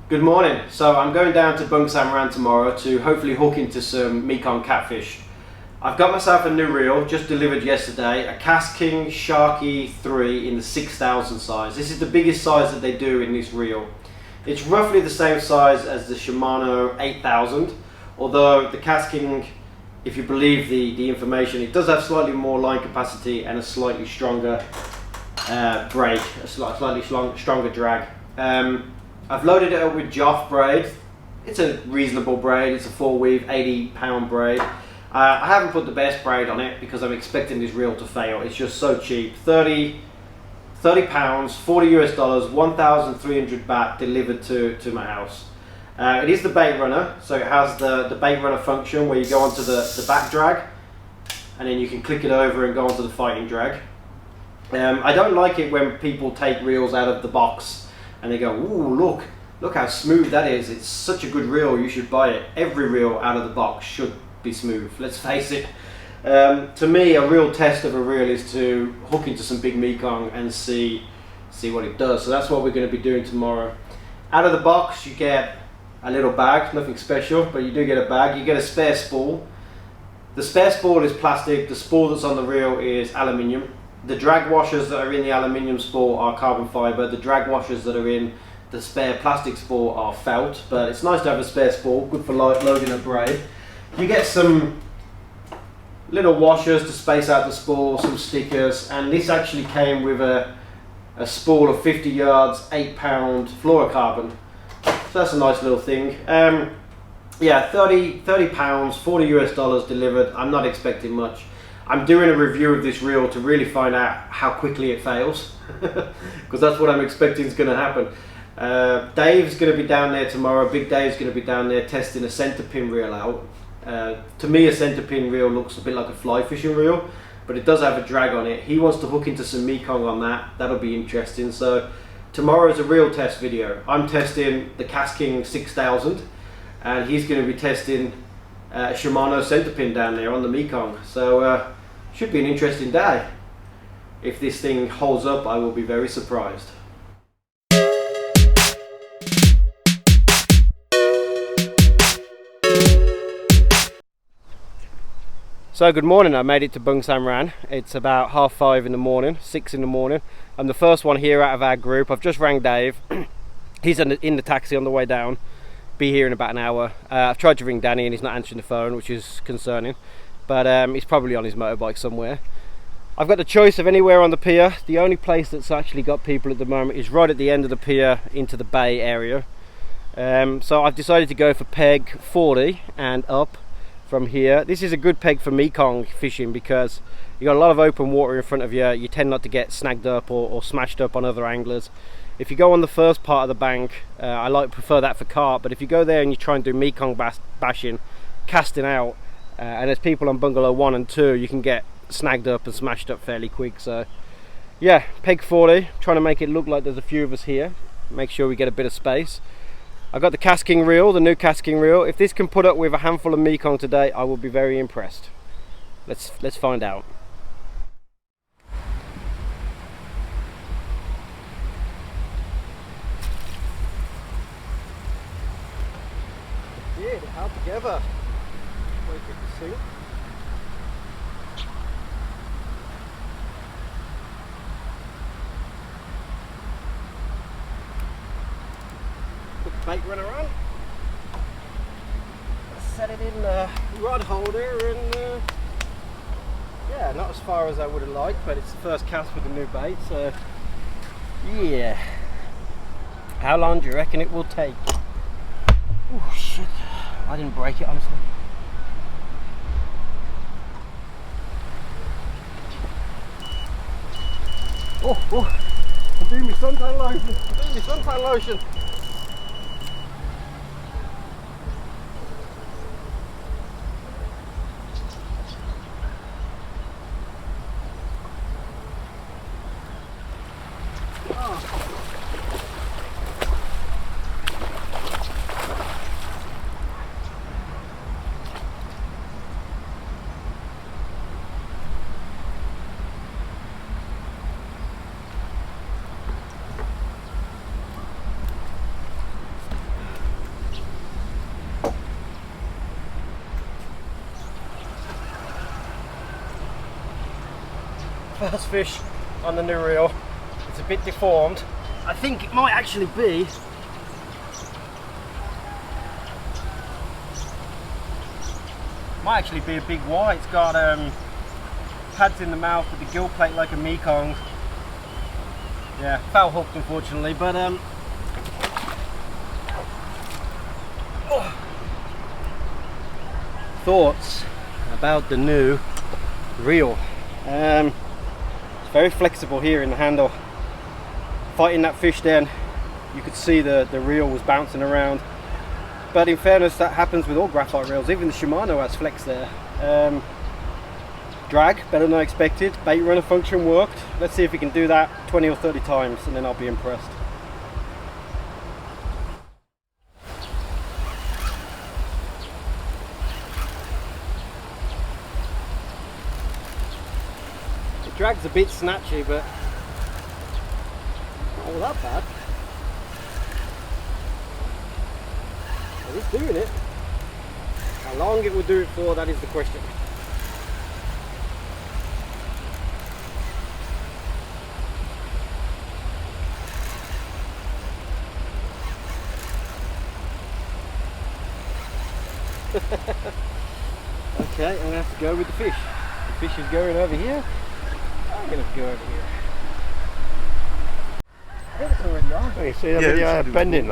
Good morning. So I'm going down to Bungsamran tomorrow to hopefully hook into some Mekong catfish. I've got myself a new reel, just delivered yesterday, a KastKing Sharky 3 in the 6000 size. This is the biggest size that they do in this reel. It's roughly the same size as the Shimano 8000, although the KastKing, if you believe the information, it does have slightly more line capacity and a slightly stronger braid, a slightly stronger drag. I've loaded it up with Joff braid. It's a reasonable braid, it's a 4-weave, 80-pound braid. I haven't put the best braid on it because I'm expecting this reel to fail. It's just so cheap. 30 pounds, $40 US, 1,300 baht delivered to my house. It is the bait runner, so it has the bait runner function where you go onto the back drag and then you can click it over and go onto the fighting drag. I don't like it when people take reels out of the box and they go, ooh, look how smooth that is. It's such a good reel, you should buy it. Every reel out of the box should be smooth, let's face it. To me, a real test of a reel is to hook into some big Mekong and see what it does. So that's what we're going to be doing tomorrow. Out of the box, you get a little bag, nothing special, but you do get a bag. You get a spare spool. The spare spool is plastic, the spool that's on the reel is aluminium. The drag washers that are in the aluminium spool are carbon fibre. The drag washers that are in the spare plastic spool are felt, but it's nice to have a spare spool, good for loading a braid. You get some little washers to space out the spool, some stickers, and this actually came with a spool of 50 yards, 8-pound fluorocarbon. So that's a nice little thing. Yeah, 30 pounds, $40 US delivered. I'm not expecting much. I'm doing a review of this reel to really find out how quickly it fails, because that's what I'm expecting is going to happen. Dave's going to be down there tomorrow. Big Dave's going to be down there testing a centerpin reel out. To me, a centerpin reel looks a bit like a fly fishing reel, but it does have a drag on it. He wants to hook into some Mekong on that. That'll be interesting. So tomorrow's a real test video. I'm testing the KastKing 6000, and he's going to be testing a Shimano centerpin down there on the Mekong. So should be an interesting day. If this thing holds up, I will be very surprised. So good morning, I made it to Bungsamran. It's about 5:30 in the morning, 6 in the morning. I'm the first one here out of our group. I've just rang Dave. He's in the taxi on the way down. Be here in about an hour. I've tried to ring Danny and he's not answering the phone, which is concerning. But he's probably on his motorbike somewhere. I've got the choice of anywhere on the pier. The only place that's actually got people at the moment is right at the end of the pier into the bay area. So I've decided to go for peg 40 and up from here. This is a good peg for Mekong fishing because you got a lot of open water in front of you. You tend not to get snagged up or smashed up on other anglers. If you go on the first part of the bank, I prefer that for carp, but if you go there and you try and do Mekong bashing, casting out, and there's people on bungalow 1 and 2, you can get snagged up and smashed up fairly quick. So yeah, peg 40, trying to make it look like there's a few of us here, make sure we get a bit of space. I've got the KastKing reel, the new KastKing reel. If this can put up with a handful of Mekong today, I will be very impressed. Let's find out. Yeah, they're held together. Wait for it to sink. Put the bait runner on. Set it in the rod holder and yeah, not as far as I would have liked, but it's the first cast with the new bait, so yeah. How long do you reckon it will take? Oh shit, I didn't break it honestly. Oh, I'm doing my suntan lotion, First fish on the new reel. It's a bit deformed. I think it might actually be a big Y. It's got pads in the mouth with the gill plate like a Mekong. Yeah, foul hooked unfortunately, but thoughts about the new reel. It's very flexible here in the handle. Fighting that fish then, you could see the reel was bouncing around. But in fairness, that happens with all graphite reels. Even the Shimano has flex there. Drag, better than I expected. Bait runner function worked. Let's see if we can do that 20 or 30 times and then I'll be impressed. The drag's a bit snatchy, but not all that bad. But it's doing it. How long it will do it for, that is the question. Okay, I'm going to have to go with the fish. The fish is going over here. I'm going to have to go over here. I think it's already on. You see that video? Bending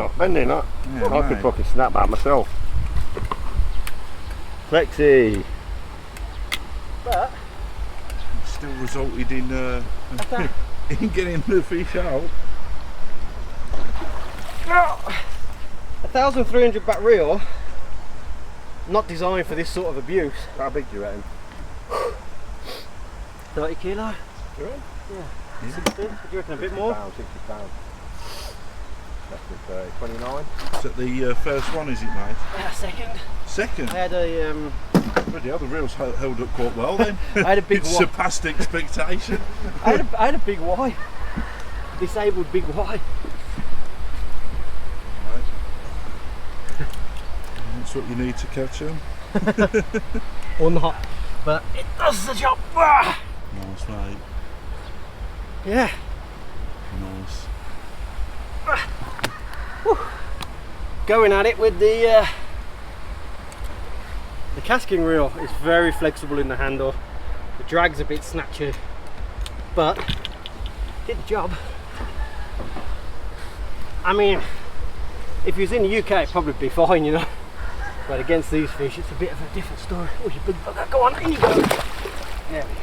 that. Yeah, I could fucking snap that myself. Flexy. But it still resulted in in getting the fish out. 1,300 baht reel. Not designed for this sort of abuse. How big do you reckon? 30 kilo? Really? Yeah. 60? Do you reckon a bit more? 60 pounds. That's good, 29. Is that the first one, is it, mate? Second. Second? I had a Bloody hell, the reel's held up quite well then. I had a big It Y. surpassed expectation. I had a big Y. Disabled big Y. That's what you need to catch them. Or not. But it does the job. Ah! Nice, mate. Yeah. Nice. Going at it with the KastKing reel. It's very flexible in the handle. The drag's a bit snatchy, but did the job. I mean, if you was in the UK, it'd probably be fine, you know. But against these fish, it's a bit of a different story. Oh, you big bugger, go on, in you go. There we go.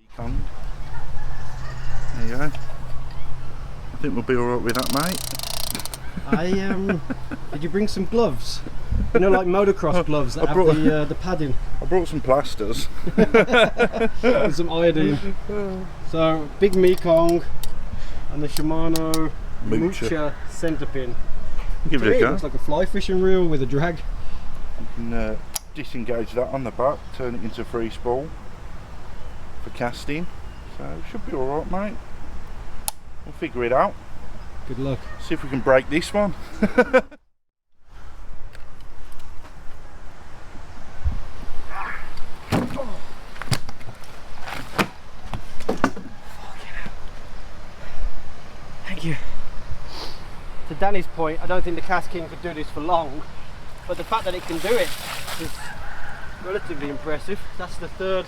Mekong. There you go. I think we'll be alright with that, mate. Did you bring some gloves? You know, like motocross gloves that have the padding. I brought some plasters. And some iodine. So, big Mekong and the Shimano Mucha centerpin. Give it a go. Looks like a fly fishing reel with a drag. You can disengage that on the back, turn it into free spool for casting. So it should be alright, mate. We'll figure it out. Good luck. See if we can break this one. Thank you. To Danny's point, I don't think the KastKing could do this for long, but the fact that it can do it is relatively impressive. That's the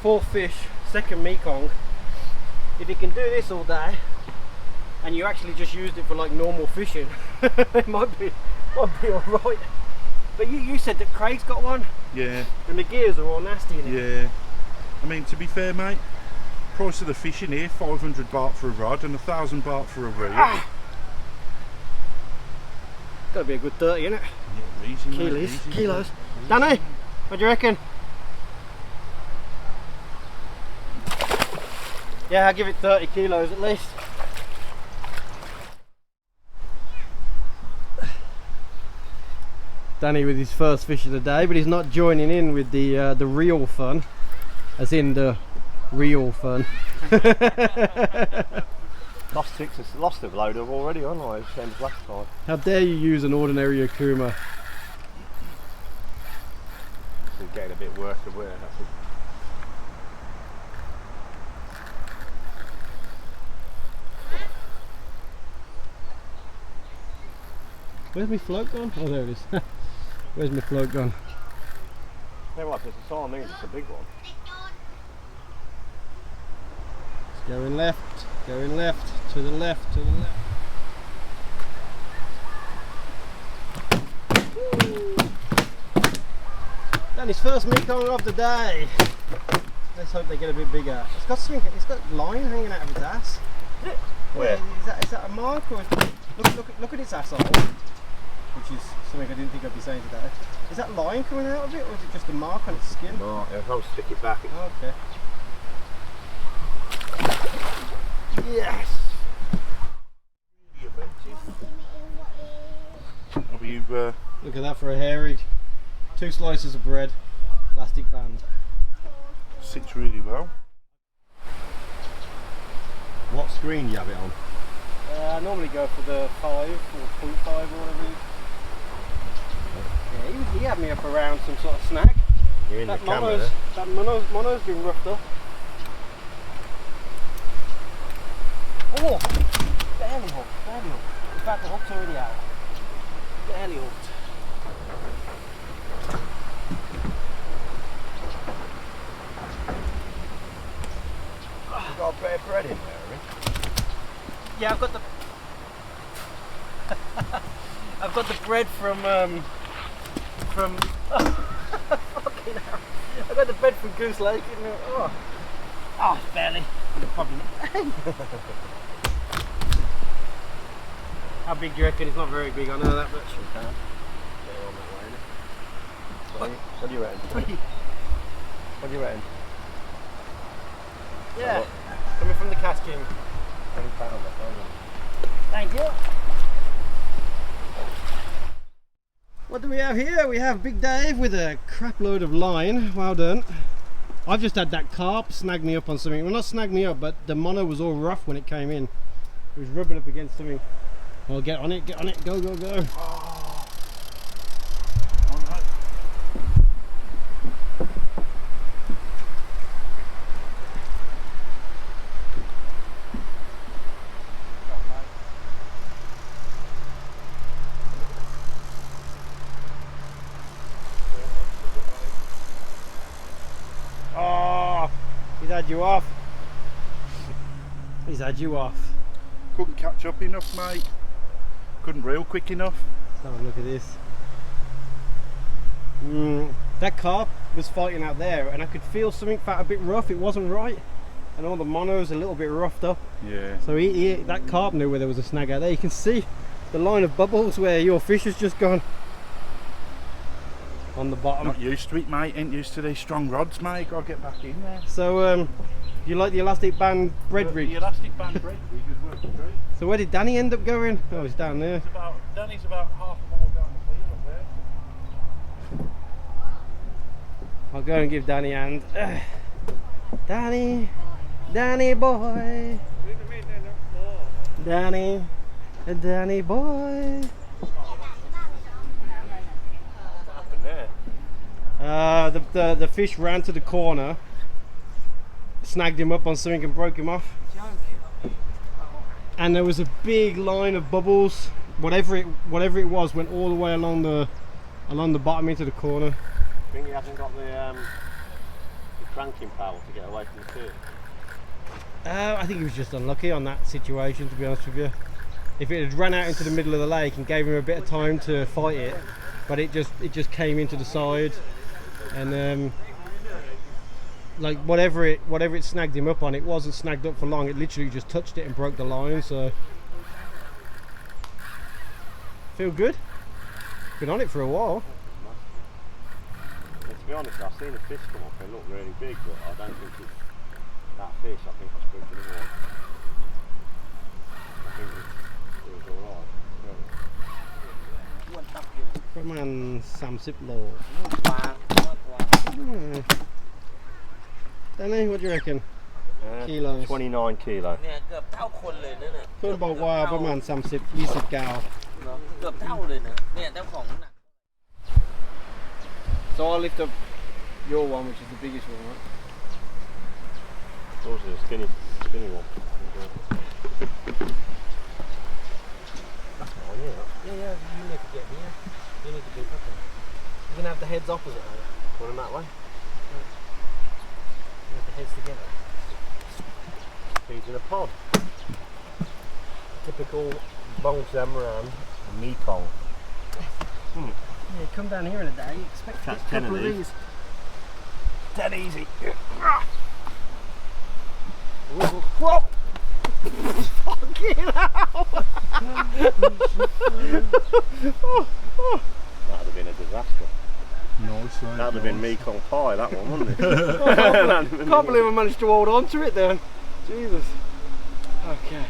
fourth fish, second Mekong. If it can do this all day, and you actually just used it for like normal fishing, it might be alright. But you said that Craig's got one? Yeah. And the gears are all nasty in it. Yeah. I mean, to be fair, mate, price of the fish in here, 500 baht for a rod and 1,000 baht for a reel. Ah! Gotta be a good 30, innit? Yeah, easy, mate, easy. Kilos. Danny, what do you reckon? Yeah, I'll give it 30 kilos at least. Danny with his first fish of the day, but he's not joining in with the real fun, as in the real fun. Lost a load of already, haven't I? Same as last time. How dare you use an ordinary Akuma? is getting a bit worse and worse, I think. Where's my float gone? Oh, there it is. Where's my float gone? Hey, what? It's a Siamese, it's a big one. It's going left, to the left, to the left. Woo. And his first Mekong of the day. Let's hope they get a bit bigger. It's got something. It's got line hanging out of its ass. Where? Is that a mark or? Look at its asshole. Which is something I didn't think I'd be saying today. Is that line coming out of it, or is it just a mark on its skin? No, I'll stick it back. Okay. Yes! Have you, Look at that for a hairy. 2 slices of bread, plastic band. sits really well. What screen do you have it on? I normally go for the 5 or 0.5 or whatever it is. Yeah, he had me up around some sort of snag. You're in That the camera. mono's been roughed up. Oh! Barely hooked, barely hooked. In fact, the hook's already out. Barely hooked. You've got a bit of bread in there, have you? Yeah, I've got the I've got the bread from fucking hell. I got the bread from Goose Lake. Oh, barely. Probably not. How big do you reckon? It's not very big. I know that much. What do you reckon? What do you reckon? Yeah, coming from the KastKing. £20. Thank you. What do we have here? We have Big Dave with a crap load of line. Well done. I've just had that carp snag me up on something. Well, not snag me up, but the mono was all rough when it came in. It was rubbing up against something. Well, get on it, go, go, go. Oh. Oh, he's had you off. He's had you off. Couldn't catch up enough, mate. Couldn't reel quick enough. Let's have a look at this. That carp was fighting out there, and I could feel something felt a bit rough. It wasn't right, and all the monos a little bit roughed up. Yeah. So that carp knew where there was a snag out there. You can see the line of bubbles where your fish has just gone on the bottom. Not used to it, mate. Ain't used to these strong rods, mate. Gotta get back in there. So you like the elastic band bread rig? The elastic band bread rig is working great. So where did Danny end up going? Oh, he's down there. Danny's about half a mile down the field up there. I'll go and give Danny a hand. Danny boy. Danny boy. The fish ran to the corner, snagged him up on something and broke him off. And there was a big line of bubbles. Whatever it was went all the way along the bottom into the corner. I think he hasn't got the cranking power to get away from the fish. I think he was just unlucky on that situation, to be honest with you. If it had run out into the middle of the lake and gave him a bit of time to fight it, but it just came into the side, and like whatever it snagged him up on, it wasn't snagged up for long. It literally just touched it and broke the line. So feel good. Been on it for a while. To be honest, I've seen a fish come up and look really big, but I don't think it's that fish. I think I spoke to him. I think it was alright.ประมาณ30 โล Danny, what do you reckon? Kilos 29 kilo. เนี่ยเกือบเท่าคนเลยนะเนี่ย เพื่อนบอกว่าประมาณ30-20 กาว เกือบเท่าเลยนะเนี่ยเจ้าของหนัก So I'll lift up your one, which is the biggest one, right? Yours is a skinny one. That's mine, yeah. Yeah, you need to get here. You need to be up there. You're going to have the heads opposite, are you? Put them that way. You have the heads together. Feeds in a pod. Typical Bungsamran. Mekong. Yeah, come down here in a day, you expect to Catch get a 10 couple of of these. these. Dead easy. Whoa! Fucking hell! That'd have been a disaster. Nice, That'd have been Mekong pie, that one, wouldn't it? Can't believe I managed to hold on to it then. Jesus. Okay.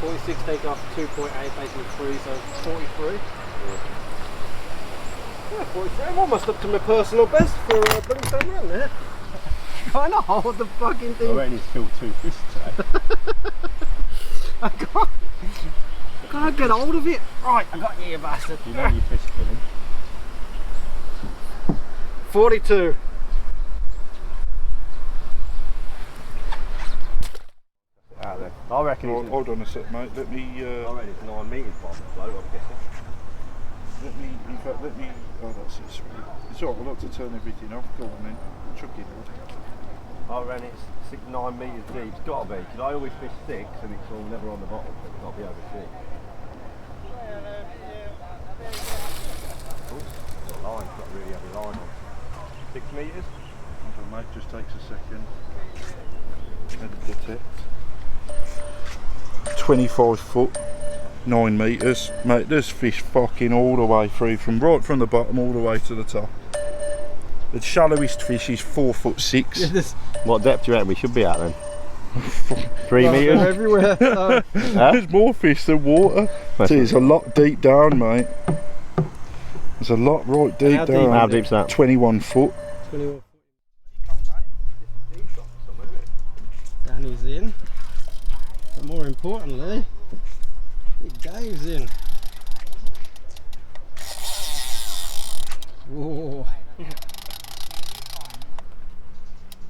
Forty-six take off 2.8, basically 3, so 43. Yeah, 43. I'm almost up to my personal best for Bungsamran there. Trying to hold the fucking I thing. reckon he's killed 2 fish today. I can't get hold of it. Right, I got you, you bastard. You know your fish killing. 42. Out there. I reckon he's. Hold on a sec, mate. Let me. I reckon it's 9 metres by the float, I'm guessing. Let me. In fact, let me. Oh, that's it. Sorry. It's alright. I'll have to turn everything off. Go on then. Chuck it I reckon it's 9 metres deep. It's got to be, because I always fish 6 and it's all never on the bottom, so it's got to be over 6. Oh, the line's got a really heavy line on. 6 metres? Hold on, mate. Just takes a second. Edit detect. 25 foot, 9 metres. Mate, there's fish fucking all the way through, right from the bottom all the way to the top. The shallowest fish is 4'6". What depth do you reckon we should be at then? 3 metres? Everywhere. There's more fish than water. There's a lot deep down, mate. There's a lot right deep How down. deep? How deep's that? 21 foot. 21. Danny's in. But more importantly, Big Dave's in. Whoa.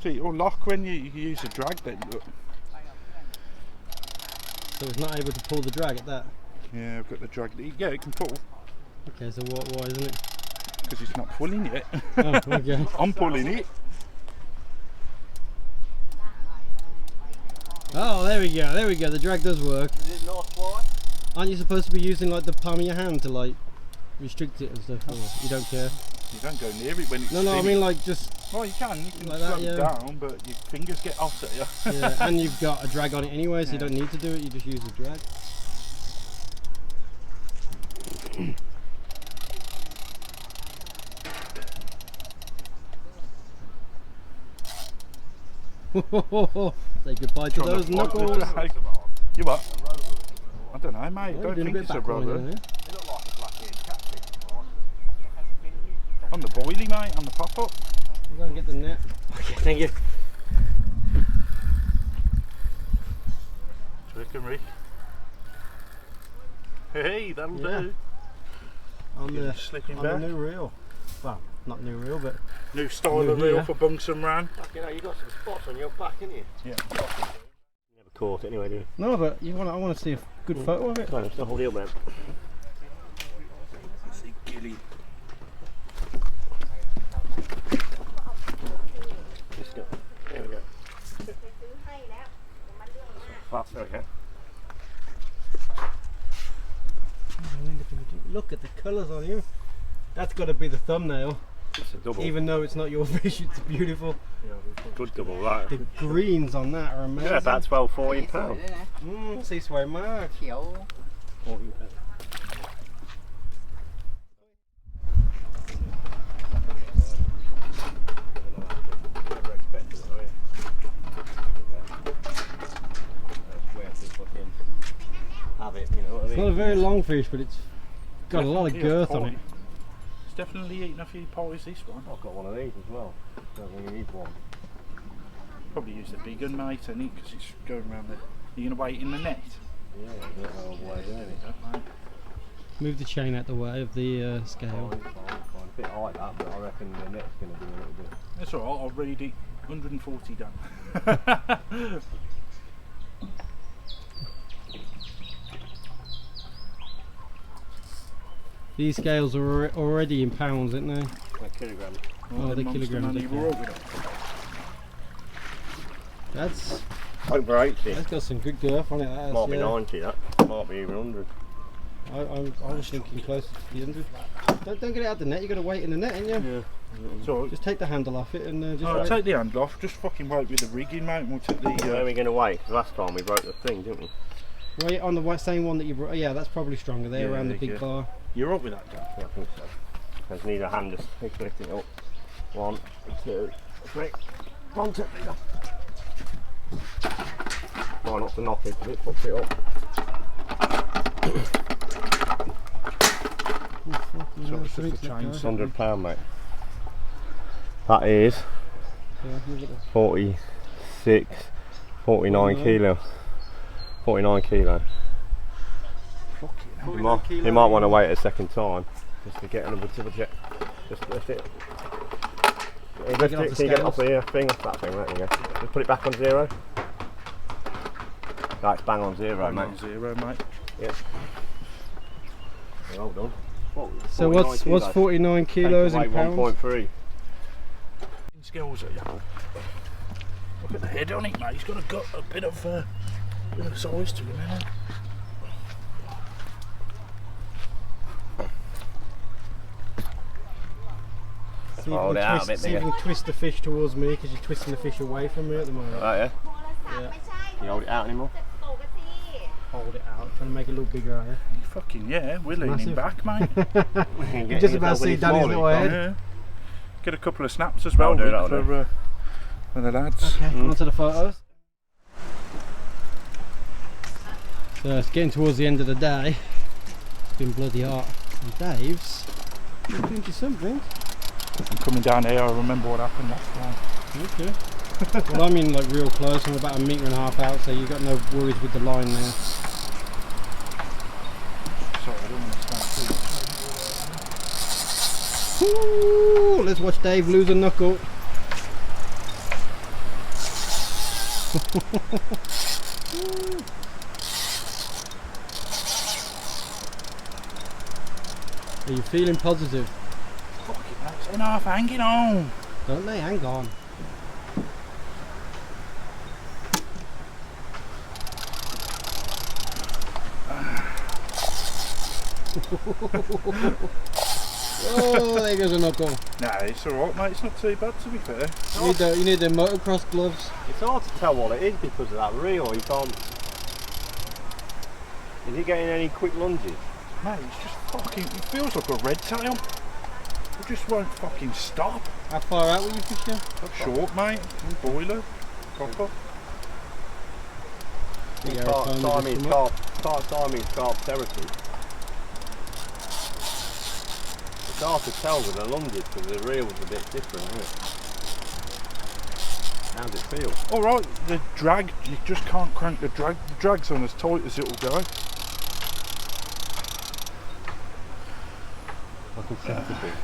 See, it'll lock when you use a drag then, look. So it's not able to pull the drag at that? Yeah, I've got the drag. Yeah, it can pull, Okay, so why isn't it? because it's not pulling yet. Oh, okay. I'm pulling it. Oh, there we go, the drag does work. Is it north fly? Aren't you supposed to be using like the palm of your hand to like restrict it and stuff, or you don't care? You don't go near it when it's No, I spinning. mean like just, Well, you can like slow that, it yeah. down, but your fingers get off at you. yeah, and you've got a drag on it anyway, so you don't need to do it, you just use the drag. Say goodbye to those knuckles. You what? I don't know, mate. Oh, Don't doing a think bit it's a backlining rubber. in there. They look like a black-eared catfish. On the boilie, mate, on the pop-up. I'm going to get the net. Okay, thank you. Do you reckon, Rick? Hey, that'll Yeah. do. On Get the, it slipping on the back. new reel. Well, not new reel, but New style New of reel here. for Bungsamran. You know, you got some spots on your back, haven't you? Yeah. You never caught it anyway, do you? no, but you want? I want to see a good photo of it. Kind of, hold it up, man. See, gilly. Just go. There we go. That's okay. Look at the colours on you. That's got to be the thumbnail. It's a double. Even though it's not your fish, it's beautiful. Good double, that. The greens on that are amazing. Yeah, about 12, 14 pounds. See, swear mark. 14 pounds. Never expected it, are you? That's where to fucking have it, you know what I It's mean? not a very long fish, but it's got a lot of girth on it. It's definitely eating a few pies, this one. I've got one of these as well. Don't think you need one. Probably use the big one, mate, I think, because it's going around the... You're going to wait in the net? Yeah, I don't know why doing it. Move the chain out the way of the scale. Fine. A bit like that, but I reckon the net's going to be a little bit. That's alright, I'll read it. 140 done. These scales are already in pounds, aren't they? Like kilograms. Oh, they're kilograms. You were all good. That's Over 80. That's got some good girth on it. That has, Might be yeah. 90, that. Might be even 100. I was thinking closer to the 100. Don't get it out the net, you've got to wait in the net, ain't you? Yeah. So, Just take the handle off it and just I'll wait. take the handle off, just fucking wait with the rigging, mate, and we'll take the... Where are we going to wait? 'Cause last time we broke the thing, didn't we? Wait on the same one that you brought. Yeah, that's probably stronger there Yeah, around the big yeah. bar. You're up with that, Dan? Yeah, I think so. I just need a hand to lift it up. 1, 2, 3. 1, 2, 3. Try not to knock it because it puts it up. So it's just a chain. It's £100, mate. That is 46, 49 kilo. 49 kilo. Fucking You might want to wait a second time just to get another double check. Just lift it. Lift it, can you get it off the thing? Off that thing, there you go. Just put it back on 0. Right, it's bang on 0, bang mate. on 0, mate. Yep. Well done. So what's 49 kilos in pounds? 1.3. Skills at you. Look at the head on it, mate. He's got a bit of size to him, hasn't he? Hold it out a bit See if you bigger. can twist the fish towards me because you're twisting the fish away from me at the moment. Right, yeah? Yeah. Can you hold it out anymore? Hold it out, trying to make it a little bigger, are you? Fucking yeah, we're leaning massive. back, mate. You just about see Danny's little head. Yeah. Get a couple of snaps as well, I'll do Vic, that, for the lads. Okay, on to the photos. So it's getting towards the end of the day. It's been bloody hot. And Dave's doing something. I'm coming down here, I remember what happened last time. Okay. Well, I'm in like real close. I'm about 1.5 meters out, so you've got no worries with the line there. Sorry, I don't want to stand Ooh, let's watch Dave lose a knuckle. Are you feeling positive? Fucking that's enough, hanging on. Don't they? Hang on. Oh, there goes a knuckle. Nah, it's alright, mate. It's not too bad, to be fair. You need the motocross gloves. It's hard to tell what it is because of that reel. You can't. Is he getting any quick lunges? Mate, it's just fucking. It feels like a red tail. It just won't fucking stop. How far out were you fishing? Short, mate. Boiler. Proper. Siamese carp territory. It's hard to tell with the lunges because the reel's a bit different, isn't it? How does it feel? Alright, the drag, you just can't crank the drag. The drag's on as tight as it'll go. Fucking centerpin.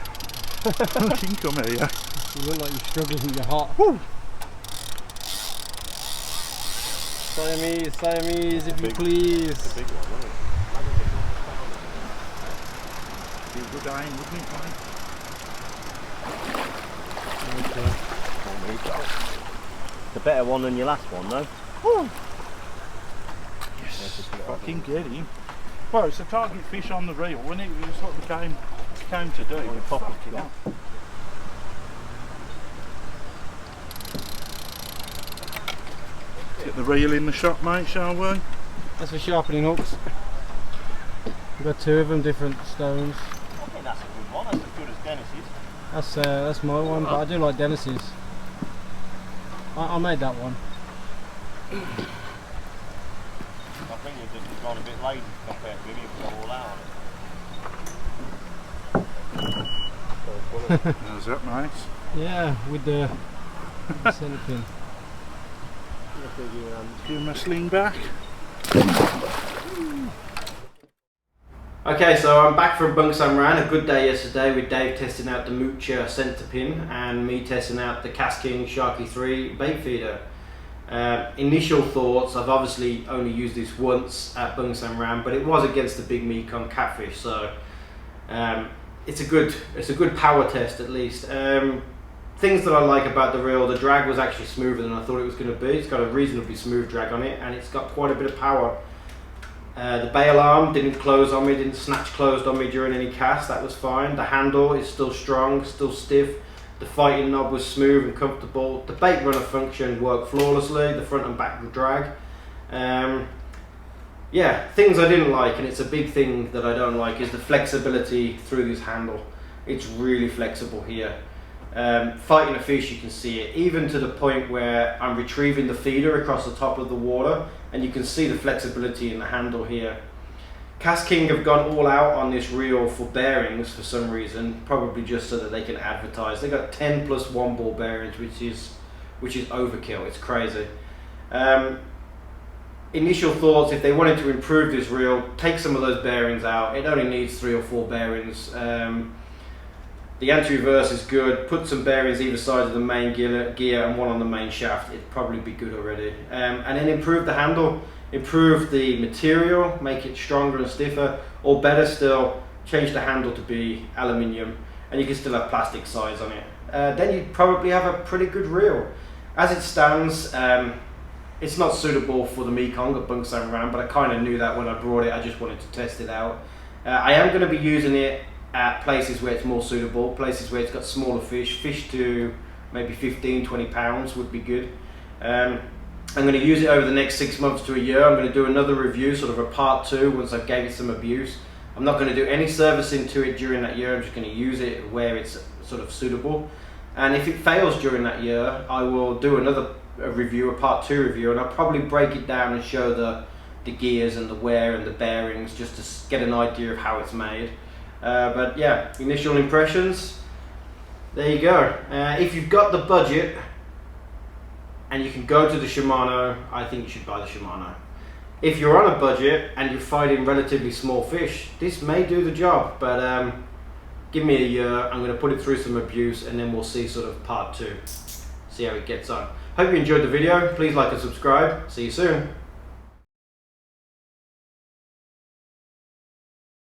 Fucking come here. You look like you're struggling, you're hot. Woo! Siamese, if you please. It's a big one, isn't it? Be a good aim, wouldn't it, mate? It's a better one than your last one, though. Woo! Yes, fucking get him. Well, it's a target fish on the reel, wasn't it? It's what the game came to do. Fucking hell. Get the reel in the shop, mate, shall we? That's for sharpening hooks. We've got 2 of them, different stones. I think that's a good one. That's as good as Dennis's. That's my one, but I do like Dennis's. I made that one. I think you've just gone a bit lazy compared to him. You put it all out on it. How's that nice? Yeah, with the centerpin. Give my sling back. Okay, so I'm back from Bungsamran. A good day yesterday with Dave testing out the Moocher centerpin and me testing out the KastKing Sharky 3 bait feeder. Initial thoughts, I've obviously only used this once at Bungsamran, but it was against the big Mekong catfish, so it's a good power test at least. Things that I like about the reel, the drag was actually smoother than I thought it was going to be. It's got a reasonably smooth drag on it and it's got quite a bit of power. The bail arm didn't close on me, didn't snatch closed on me during any cast, that was fine. The handle is still strong, still stiff. The fighting knob was smooth and comfortable. The bait runner function worked flawlessly, the front and back drag. Yeah, things I didn't like, and it's a big thing that I don't like, is the flexibility through this handle. It's really flexible here. Fighting a fish, you can see it, even to the point where I'm retrieving the feeder across the top of the water, and you can see the flexibility in the handle here. KastKing have gone all out on this reel for bearings for some reason, probably just so that they can advertise. They got 10 plus 1 ball bearings, which is overkill. It's crazy. Initial thoughts, if they wanted to improve this reel, take some of those bearings out. It only needs 3 or 4 bearings. The anti-reverse is good. Put some bearings either side of the main gear and one on the main shaft. It'd probably be good already. And then improve the handle, improve the material, make it stronger and stiffer, or better still, change the handle to be aluminium, and you can still have plastic sides on it. Then you'd probably have a pretty good reel. As it stands, it's not suitable for the Mekong at Bungsamran, but I kind of knew that when I brought it. I just wanted to test it out. I am going to be using it at places where it's more suitable, places where it's got smaller fish to maybe 15-20 pounds would be good. I'm going to use it over the next 6 months to a year. I'm going to do another review, sort of a part 2, once I've gave it some abuse. I'm not going to do any servicing to it during that year. I'm just going to use it where it's sort of suitable, and if it fails during that year, I will do another review, a part 2 review, and I'll probably break it down and show the gears and the wear and the bearings, just to get an idea of how it's made. But yeah, initial impressions, there you go. If you've got the budget and you can go to the Shimano, I think you should buy the Shimano. If you're on a budget and you're fighting relatively small fish, this may do the job, but give me a year. I'm going to put it through some abuse, and then we'll see sort of part 2, see how it gets on. Hope you enjoyed the video. Please like and subscribe. See you soon.